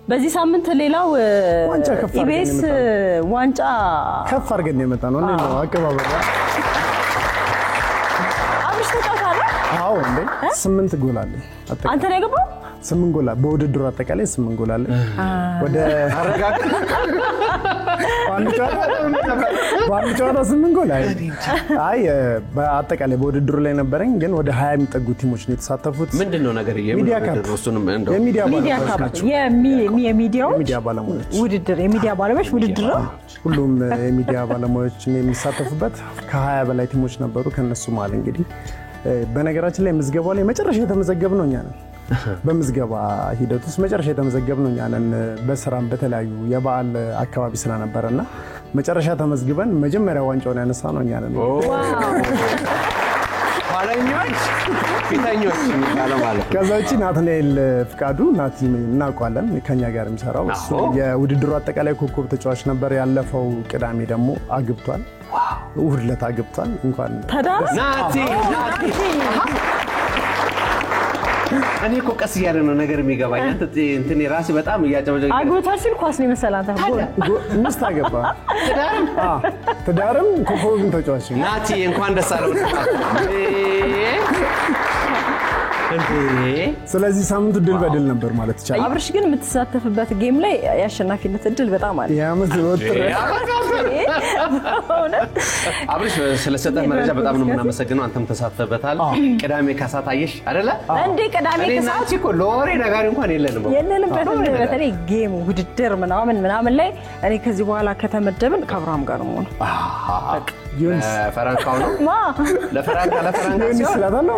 በዚህ ሳምንት ሌላው ኢቢኤስ ዋንጫ ከፍ አድርገን የመጣ ነው እንዴ ነው አቀባበል አብሽ ተጫውታለህ አዎ እንዴ 8 ጎል አለ አንተ ነው ያገባው 8 ጎል በውድድሩ አጠቃላይ 8 ጎል አለ ወደ አረጋጋ ባንቻራ 8 ጎል አይ በአጠቃላይ በውድድሩ ላይ ነበርኝ ግን ወደ 20 የሚጠጉ ቲሞች ነው የተሳተፉት ምንድነው ነገር የሚዲያውሱንም እንደው የሚዲያ ባለሙያዎች ውድድር ነው ሁሉም የሚዲያ ባለሙያዎች የሚሳተፉበት ከ20 በላይ ቲሞች ነበሩ ከነሱ ማለት እንግዲህ በነገራችን ላይ ምዝገባው ላይ መጨረሻ የተመዘገብነው እኛ ነን በምዝገባ ሂደት ውስጥ መጨረሻ የተመዘገብነው እኛ ነን በስራም በተለያዩ የበዓል አካባቢ ስለነበረና መጨረሻ ተመዝግበን መጀመሪያ ዋንጫውን ያነሳነው እኛ ነን ባለኞች ፊታኞች የሚባለው ማለት ከዛውጪ ናትናኤል ፍቃዱ ናቲ እናውቃለን ከኛ ጋር የሚሰራው እሱ የውድድሩ አጠቃላይ ኮከብ ተጫዋች ነበር ያለፈው ቅዳሜ ደግሞ አግብቷል እሁድ ዕለት አግብቷል እንኳን ናቲ እኔ እኮ ቀስ ያለ ነው ነገር የሚገባኝ እንትን ራሴ በጣም ያጨበጨበ አግብቷል ሲል ኳስ ነው መሰላታ ሚስት አገባ ትዳርም ኮከብም ተጫዋች ናቲ እንኳን ደስ አለው ስለዚህ ሳምንቱ ድል በድል ነበር ማለት ይቻላል አብርሽ ግን የምትሳተፍበት ጌም ላይ ያሸናፊነት እድል በጣም አለ ያመት ወጥረ አብርሽ ስለሰጠህ መረጃ በጣም ነው የምናመሰግነው አንተም ተሳተፈበታል ቅዳሜ ካሳታየሽ አይደለ እንዴ ቅዳሜ ከሳት እኮ ሎሬ ነገር እንኳን የለንም በተለይ ጌም ውድድር ምናምን ላይ እኔ ከዚህ በኋላ ከተመደብን ከአብርሃም ጋር ነው ፈራንካው ነው ለፈራንካ ሲሆን ስለታለው